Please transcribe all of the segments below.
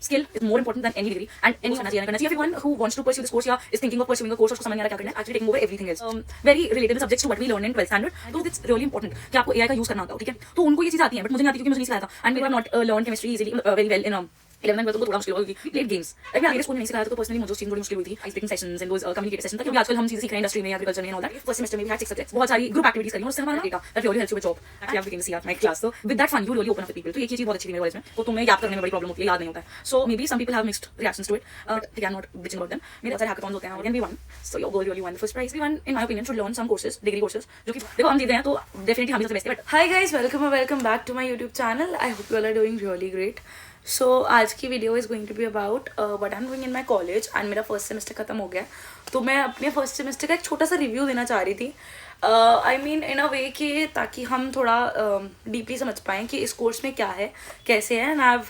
skill is more important than any degree and any करना चाहिए everyone who wants to pursue this course या is thinking of pursuing a course उसको समझ नहीं आ रहा क्या करना है actually taking over everything else very relatable subjects to what we learn in 12th standard तो it's really important कि आपको AI का यूज करना आता हो ठीक है तो उनको ये चीजें आती हैं बट मुझे नहीं आती क्योंकि मुझे नहीं सिखाया था and we have not learned chemistry easily very well in 11 में तो थोड़ा मुश्किल होगी प्लेड गेम्स लाइक मेरे स्कूल में नहीं सिखाया था तो पर्सनली मुझे उस चीज बड़ी मुश्किल हुई थी I speaking sessions and those communicative sessions क्योंकि आजकल हम चीजें सीख रहे हैं इंडस्ट्री में एग्रीकल्चर में ऑल दैट फर्स्ट सेमेस्टर में भी हैड 6 सब्जेक्ट्स बहुत सारी ग्रुप एक्टिविटीज करी और उससे हमारा data that really helps you with job actually I became C R my class तो with that fun you really open up with people तो ये चीज बहुत अच्छी थी मेरे कॉलेज में तो तुम्हें याद करने में बड़ी प्रॉब्लम होती है याद नहीं होता है so maybe some people have mixed reactions to it but they are not bitching about them मेरे बहुत सारे हैकाथॉन्स होते हैं और we won so your girl really won the first prize we won in my opinion should learn some courses degree courses जो कि देखो हम जीत गए हैं तो डेफिनेटली हम ही सबसे बेस्ट है but hi guys welcome back to my YouTube channel I hope you all are doing really great so आज की video is going to be about what I am doing in my college and मेरा first semester खत्म हो गया तो मैं अपने first semester का एक छोटा सा रिव्यू देना चाह रही थी आई मीन इन अ वे कि ताकि हम थोड़ा डीपली समझ पाएँ कि इस कोर्स में क्या है कैसे है एंड आई हैव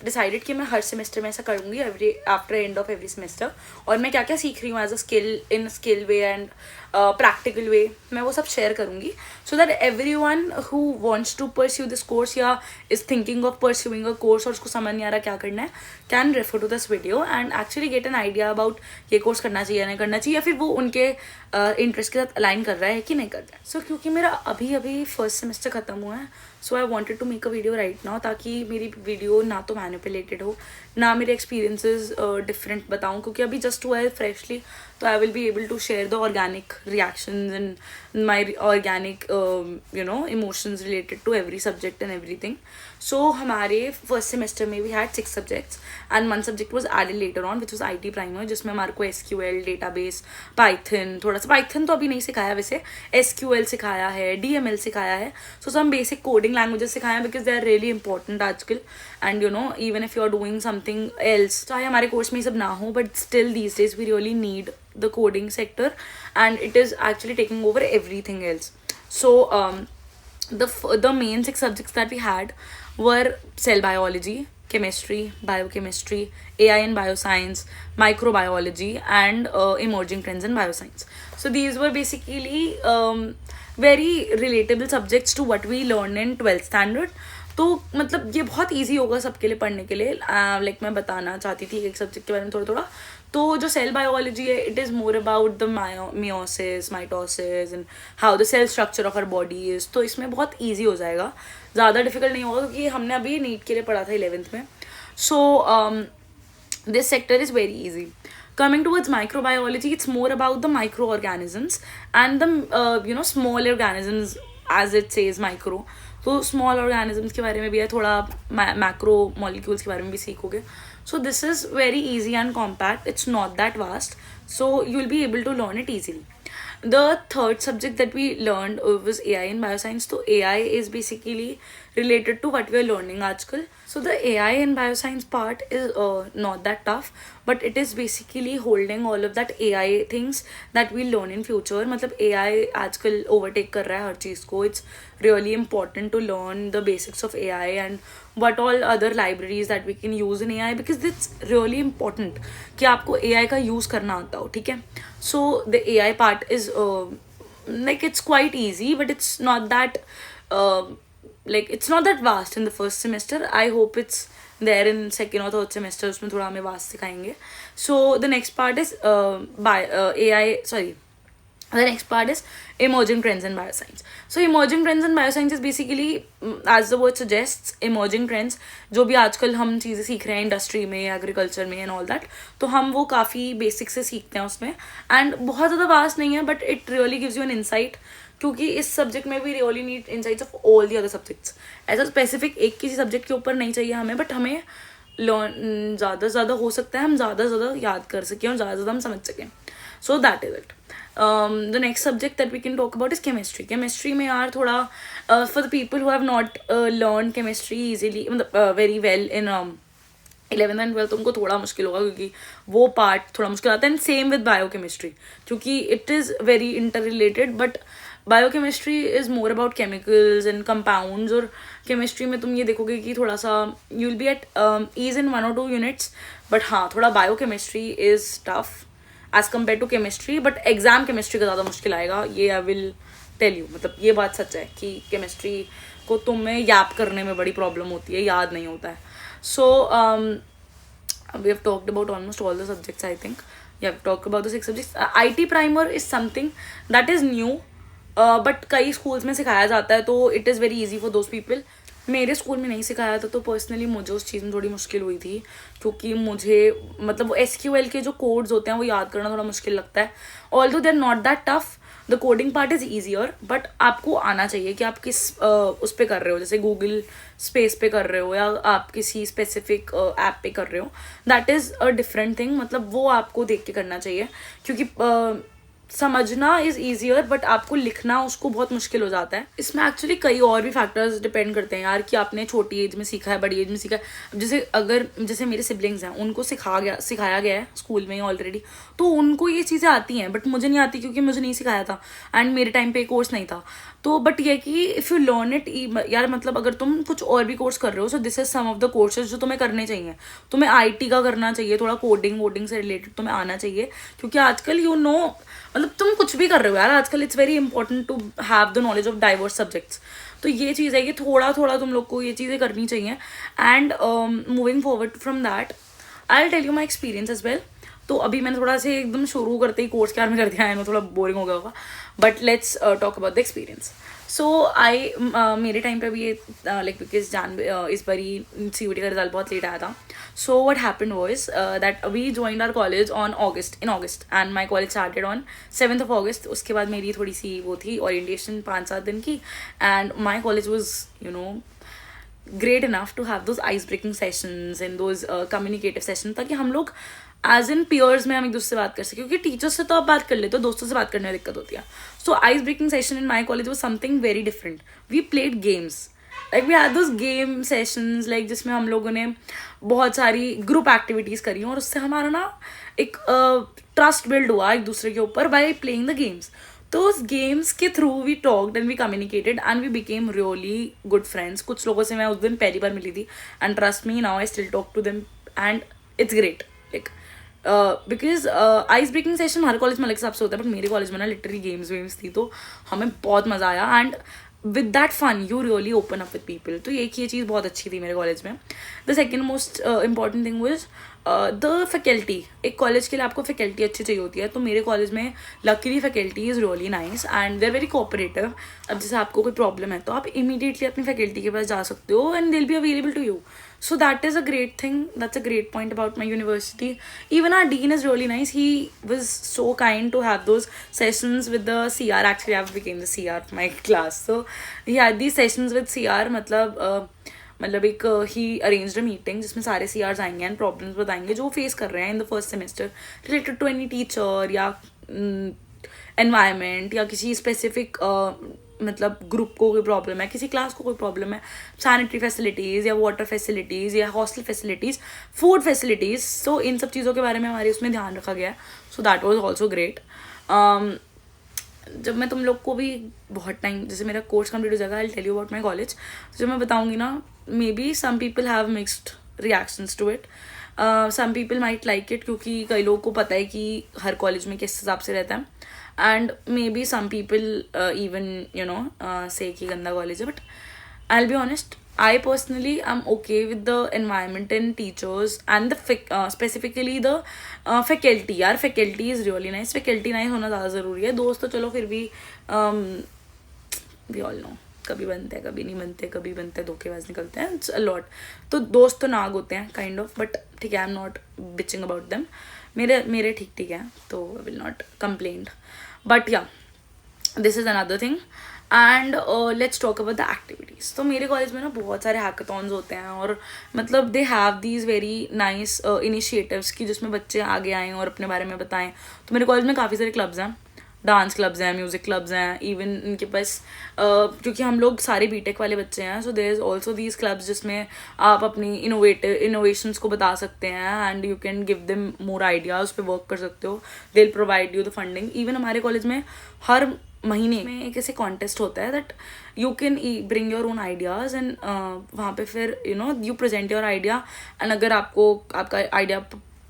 डिसाइडेड कि मैं हर सेमेस्टर में ऐसा करूँगी every after end of every semester और मैं क्या क्या सीख रही हूँ as a skill in skill way and practical way मैं वो सब शेयर करूँगी so that everyone who wants to pursue this course या is thinking of pursuing a course और उसको समझ नहीं आ रहा क्या करना है can refer to this video and actually get an idea about ये कोर्स करना चाहिए नहीं करना चाहिए या फिर वो उनके इंटरेस्ट के साथ अलाइन कर रहा है कि नहीं कर रहा है सो क्योंकि मेरा अभी फर्स्ट सेमेस्टर खत्म हुआ है so I wanted to make a video right now ताकि मेरी वीडियो ना तो मैनिपुलेटेड हो ना मेरे एक्सपीरियंसेस डिफरेंट बताऊँ क्योंकि अभी जस्ट हुआ है फ्रेशली तो I will be able to share the organic reactions and my organic emotions related to every subject and everything so हमारे फर्स्ट सेमेस्टर में we had 6 subjects and 1 subject was added later on which was IT primer जिसमें हमारे को SQL database Python थोड़ा सा Python तो अभी नहीं सिखाया वैसे SQL सिखाया है DML सिखाया है so some basic coding languages सिखाया है because they are really important आजकल and even if you are doing something else चाहे हमारे कोर्स में ये सब ना हो but still these days we really need the coding sector and it is actually taking over everything else so the main 6 subjects that we had were cell biology, chemistry, biochemistry, AI and bioscience, microbiology and emerging trends in bioscience so these were basically very relatable subjects to what we learned in 12th standard तो मतलब ये बहुत easy होगा सबके लिए पढ़ने के लिए लाइक मैं बताना चाहती थी एक सब्जेक्ट के बारे में थोड़ा थोड़ा तो जो सेल बायोलॉजी है it is more about the meiosis mitosis and how the cell structure of our body is तो इसमें बहुत ईजी हो जाएगा ज़्यादा डिफिकल्ट नहीं होगा क्योंकि हमने अभी नीट के लिए पढ़ा था 11th में so this sector is very easy coming towards microbiology it's more about the microorganisms and the small organisms as it says micro तो स्मॉल ऑर्गेनिजम्स के बारे में भी है थोड़ा मैक्रो मॉलिक्यूल्स के बारे में भी सीखोगे so this is very easy and compact it's not that vast so you will be able to learn it easily the third subject that we learned was AI in bioscience so AI is basically related to what we are learning आजकल so the AI in bioscience part is not that tough but it is basically holding all of that AI things that we learn in future मतलब AI आजकल overtake कर रहा है हर चीज़ को it's really important to learn the basics of AI and what all other libraries that we can use in AI because it's really important कि आपको AI का use करना आता हो ठीक है so the AI part is like it's quite easy but it's not that it's not that vast in the first semester I hope it's there in second or third semester उसमें थोड़ा हमें vast सिखाएंगे so the next part is the next part is emerging trends in bioscience so emerging trends in bioscience is basically as the word suggests emerging trends जो भी आजकल हम चीज़ें सीख रहे हैं इंडस्ट्री में एग्रीकल्चर में एंड ऑल दैट तो हम वो काफ़ी बेसिक से सीखते हैं उसमें एंड बहुत ज़्यादा वास्ट नहीं है but it really gives you an insight क्योंकि इस सब्जेक्ट में भी really need insights of all the other subjects ऐसा स्पेसिफिक एक किसी सब्जेक्ट के ऊपर नहीं चाहिए हमें बट हमें लर्न ज़्यादा से ज़्यादा हो सकता है हम ज़्यादा से ज़्यादा याद कर सकें और ज़्यादा से ज़्यादा हम समझ सकें so that is it the next subject that we can talk about is chemistry में यार थोड़ा for the people who have not learned chemistry easily very well in 11th and 12th उनको थोड़ा मुश्किल होगा क्योंकि वो पार्ट थोड़ा मुश्किल आता है एंड सेम विद बायोकेमिस्ट्री क्योंकि it is very interrelated but biochemistry is more about chemicals and compounds और केमिस्ट्री में तुम ये देखोगे कि थोड़ा सा you will be at ease in 1 or 2 units but हाँ थोड़ा biochemistry is tough as compare to chemistry but exam chemistry का ज़्यादा मुश्किल आएगा ये आई विल टेल यू मतलब ये बात सच है कि केमिस्ट्री को तुम्हें याद करने में बड़ी प्रॉब्लम होती है याद नहीं होता है So we have talked about almost all the subjects, I think. Yeah, we've talked about the 6 subjects. IT primer is something that is new, but कई schools में सिखाया जाता है, तो it is very easy for those people. मेरे school में नहीं सिखाया था, तो पर्सनली मुझे उस चीज़ में थोड़ी मुश्किल हुई थी, क्योंकि मुझे मतलब SQL के जो कोड्स होते हैं वो याद करना थोड़ा मुश्किल लगता है. Although they are not that tough, the coding part is easier, but आपको आना चाहिए कि आप किस उस पर कर रहे हो, जैसे गूगल स्पेस पे कर रहे हो या आप किसी स्पेसिफिक ऐप पे कर रहे हो. That is a different thing, मतलब वो आपको देख के करना चाहिए, क्योंकि समझना इज़ ईजियर बट आपको लिखना उसको बहुत मुश्किल हो जाता है. इसमें एक्चुअली कई और भी फैक्टर्स डिपेंड करते हैं यार, कि आपने छोटी एज में सीखा है, बड़ी एज में सीखा है. अब जैसे मेरे सिबलिंग्स हैं, उनको सिखाया गया है स्कूल में ऑलरेडी, तो उनको ये चीज़ें आती हैं, बट मुझे नहीं आती, क्योंकि मुझे नहीं सिखाया था एंड मेरे टाइम पे कोर्स नहीं था. तो बट ये कि इफ़ यू लर्न इट यार, मतलब अगर तुम कुछ और भी कोर्स कर रहे हो, so this is some of the courses जो तुम्हें करने चाहिए. तुम्हें IT का करना चाहिए, थोड़ा कोडिंग वोडिंग से रिलेटेड तुम्हें आना चाहिए, क्योंकि आजकल मतलब तुम कुछ भी कर रहे हो यार, आजकल it's very important to have the knowledge of diverse subjects. तो ये चीज़ है कि थोड़ा थोड़ा तुम लोग को ये चीज़ें करनी चाहिए. And moving forward from that, I will tell you my experience as well. तो अभी मैंने थोड़ा से एकदम शुरू करते ही कोर्स के बारे में कर दिया है, मैं थोड़ा बोरिंग हो गया होगा, but let's talk about the experience. So मेरे टाइम पे भी ये लाइक बिकॉज इस बारी CUET का रिजल्ट बहुत लेट आया था. So what happen was that we joined our college in August and my college started on 7th of August. उसके बाद मेरी थोड़ी सी वो थी ओरिएंटेशन 5-7 दिन की, and my college was great enough to have those ice breaking sessions and those communicative sessions, ताकि हम लोग एज इन peers में हम एक दूसरे से बात कर सकें, क्योंकि टीचर्स से तो आप बात कर लेते हो, दोस्तों से बात करने में दिक्कत होती है. So ice breaking session in my college was something very different. We played games, like we had those game sessions, like जिसमें हम लोगों ने बहुत सारी ग्रुप एक्टिविटीज़ करी, और उससे हमारा ना एक ट्रस्ट बिल्ड हुआ एक दूसरे के ऊपर बाय प्लेइंग द गेम्स. तो उस गेम्स के through we talked and we communicated and we became really good friends. कुछ लोगों से मैं उस दिन पहली बार मिली थी, and trust me, now I still talk to them and it's great. Like because ice breaking session हर कॉलेज में अलग हिसाब से होता है, बट मेरे कॉलेज में ना लिटरली गेम्स वेम्स थी, तो हमें बहुत मज़ा आया. And with that fun you really open up with people. तो ये चीज़ बहुत अच्छी थी मेरे कॉलेज में. The second most important thing was the faculty. एक कॉलेज के लिए आपको फैकल्टी अच्छी चाहिए होती है, तो मेरे कॉलेज में luckily faculty is really nice and they are very cooperative. अब जैसे आपको कोई प्रॉब्लम है, तो आप इमीडिएटली अपनी फैकल्टी के पास जा सकते हो and they will be available to you. So that is a great thing. That's a great point about my university. Even our dean is really nice. He was so kind to have those sessions with the CR. Actually, I became the CR of my class. So he had these sessions with CR. मतलब एक he arranged a meeting जिसमें सारे CRs आएंगे and problems बताएंगे जो face कर रहे हैं in the first semester related to any teacher या environment या किसी specific मतलब ग्रुप को कोई प्रॉब्लम है, किसी क्लास को कोई प्रॉब्लम है, सैनिटरी फैसिलिटीज़ या वाटर फैसिलिटीज़ या हॉस्टल फैसिलिटीज़, फूड फैसिलिटीज़. सो इन सब चीज़ों के बारे में हमारे उसमें ध्यान रखा गया. So that was also great. जब मैं तुम लोग को भी बहुत टाइम, जैसे मेरा कोर्स कंप्लीट हो जाएगा, I will tell you about my college. जब मैं बताऊँगी ना, maybe some people have mixed reactions to it. Some people might like it, क्योंकि कई लोगों को पता है कि हर कॉलेज में किस हिसाब से रहता है, and maybe some people even say कि गंदा कॉलेज है. but I'll be honest, I personally am okay with the environment and teachers and the specifically the faculty. यार faculty is really nice. faculty nice होना ज़्यादा ज़रूरी है. दोस्त तो चलो फिर भी we all know कभी बनते हैं, कभी नहीं बनते, कभी बनते हैं धोखेबाज निकलते हैं. It's a lot. तो दोस्त तो नाग होते हैं काइंड ऑफ, बट ठीक है, I am not bitching about them. मेरे ठीक ठीक है, तो I will not complain. But yeah this is another thing. And let's talk about the activities. तो मेरे कॉलेज में ना बहुत सारे हैकाथॉन्स होते हैं, और मतलब they have these very nice initiatives की जिसमें बच्चे आगे आएँ और अपने बारे में बताएं. तो मेरे कॉलेज में काफ़ी सारे क्लब्स हैं, डांस क्लब्स हैं, म्यूज़िक क्लब्स हैं, इवन इनके पास क्योंकि हम लोग सारे बीटेक वाले बच्चे हैं, so there is also these clubs जिसमें आप अपनी इनोवेशंस को बता सकते हैं and you can give them more ideas. उस पर वर्क कर सकते हो. They will provide you the funding. Even हमारे कॉलेज में हर महीने में एक ऐसे कॉन्टेस्ट होता है that you can bring your own ideas and वहाँ पे फिर you present your idea. And अगर आपका आइडिया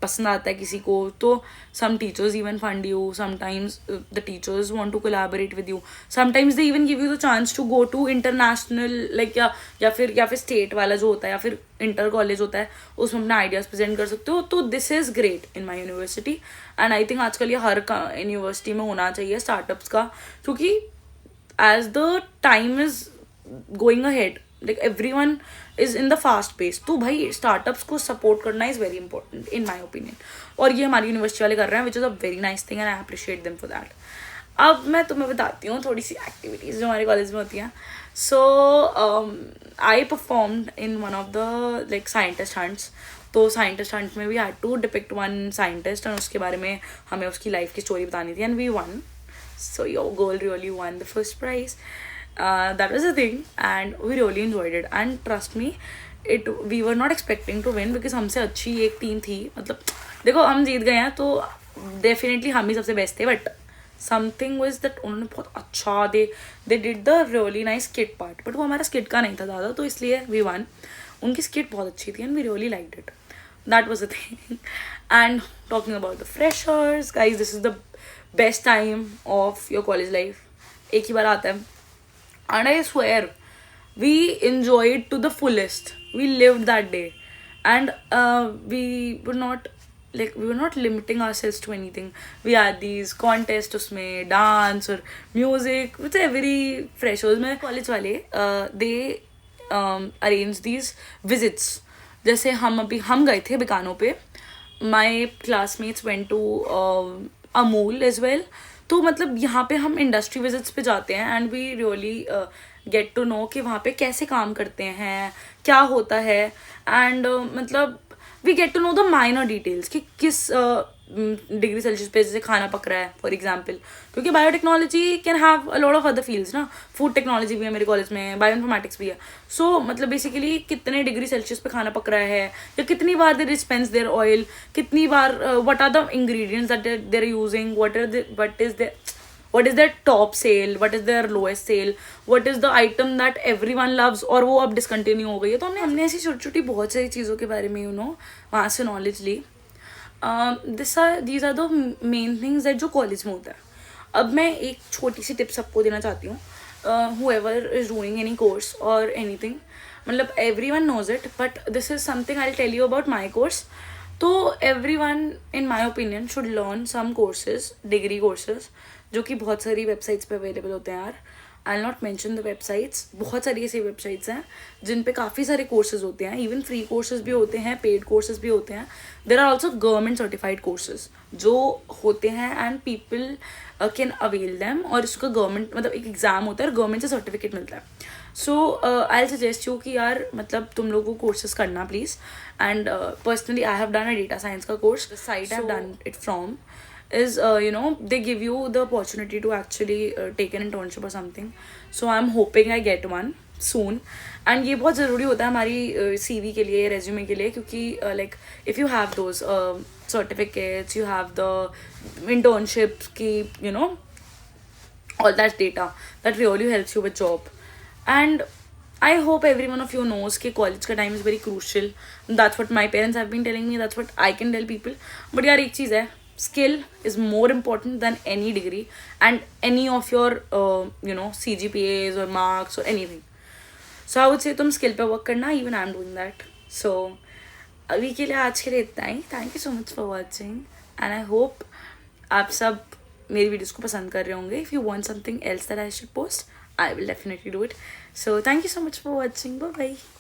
पसंद आता है किसी को तो some teachers even fund you, sometimes the teachers want to collaborate with you, sometimes they even give you the chance to go to international like या फिर स्टेट वाला जो होता है या फिर इंटर कॉलेज होता है उसमें अपने आइडियाज प्रेजेंट कर सकते हो. तो this is great in my university and I think आजकल ये हर यूनिवर्सिटी में होना चाहिए स्टार्टअप्स का, क्योंकि as the time is going ahead like everyone is in the fast pace, तो भाई स्टार्टअप्स को सपोर्ट करना is very important in my opinion, और ये हमारी यूनिवर्सिटी वाले कर रहे हैं which is a very nice thing and I appreciate them for that. अब मैं तुम्हें बताती हूँ थोड़ी सी एक्टिविटीज़ जो हमारे कॉलेज में होती हैं. So I performed in one of the like scientist hunts. तो साइंटिस्ट हंट में we had to depict one scientist and उसके बारे में हमें उसकी लाइफ की स्टोरी बतानी थी and we won. So your girl really won the first prize. That was the thing and we really enjoyed it and trust me we were not expecting to win because हमसे अच्छी एक team थी. मतलब देखो हम जीत गए हैं तो डेफिनेटली हम ही सबसे बेस्ट थे, बट समथिंग वाज दैट उन्होंने बहुत अच्छा they did the really nice skit part, but वो हमारा स्किट का नहीं था ज़्यादा तो इसलिए वी वन. उनकी स्किट बहुत अच्छी थी and we really liked it. That was the thing. And talking about the freshers guys, this is the best time of your college life. एक ही बार आता है. And I swear, we enjoyed to the fullest. We lived that day, and we were not limiting ourselves to anything. We had these contests, उसमें dance और music with every freshers में college वाले they arrange these visits. जैसे हम गए थे बिकानो पे. My classmates went to Amul as well. तो मतलब यहाँ पे हम इंडस्ट्री विजिट्स पे जाते हैं and we really get to know कि वहाँ पे कैसे काम करते हैं, क्या होता है, एंड मतलब we get to know the minor details कि किस डिग्री सेल्सियस पे जैसे खाना पक रहा है फॉर एग्जाम्पल, क्योंकि biotechnology can have a lot of other fields ना. फूड टेक्नोलॉजी भी है मेरे कॉलेज में, बायो इन्फॉर्मेटिक्स भी है. सो मतलब बेसिकली कितने डिग्री सेल्सियस पे खाना पक रहा है या कितनी बार दे डिस्पेंस देयर ऑयल, कितनी बार what are the ingredients that they are using, what is their top sale, what is their lowest sale, what is the item that everyone loves और वो अब डिसकंटिन्यू हो गई है. तो हमने ऐसी छोटी छोटी बहुत सारी चीज़ों के बारे में वहाँ से नॉलेज ली. these are the main things that जो कॉलेज में होता है. अब मैं एक छोटी सी टिप सबको देना चाहती हूँ. whoever is doing any course or anything, मतलब everyone knows it, but this is something I'll tell you about my course. तो everyone in my opinion should learn some courses, degree courses, जो कि बहुत सारी वेबसाइट्स पे available होते हैं यार. आई नॉट मेंशन द वेबसाइट्स. बहुत सारी ऐसी वेबसाइट्स हैं जिन पे काफ़ी सारे कोर्सेज होते हैं. इवन फ्री कोर्सेज भी होते हैं, पेड कोर्सेज भी होते हैं. There are also government certified courses जो होते हैं and people can avail them. और इसका गवर्नमेंट मतलब एक एग्ज़ाम होता है और गवर्नमेंट से सर्टिफिकेट मिलता है. सो आई सजेस्ट यू कि यार मतलब तुम लोगों को कोर्सेज करना please. And personally I have done a data science का course. The site I have done it from is they give you the opportunity to actually take an internship or something. So I'm hoping I get one soon. And ये बहुत ज़रूरी होता है हमारी CV के लिए, resume के लिए, क्योंकि like if you have those certificates, you have the internships की all that data that really helps you with job. And I hope every one of you knows कि college का time is very crucial. That's what my parents have been telling me. That's what I can tell people. But यार एक चीज़ है, skill is more important than any degree and any of your CGPAs or marks or anything. So I would say तुम skill पे work करना. Even I'm doing that. So अभी के लिए आज के लिए इतना ही. Thank you so much for watching and I hope आप सब मेरी वीडियोस को पसंद कर रहे होंगे. If you want something else that I should post, I will definitely do it. So thank you so much for watching. Bye bye.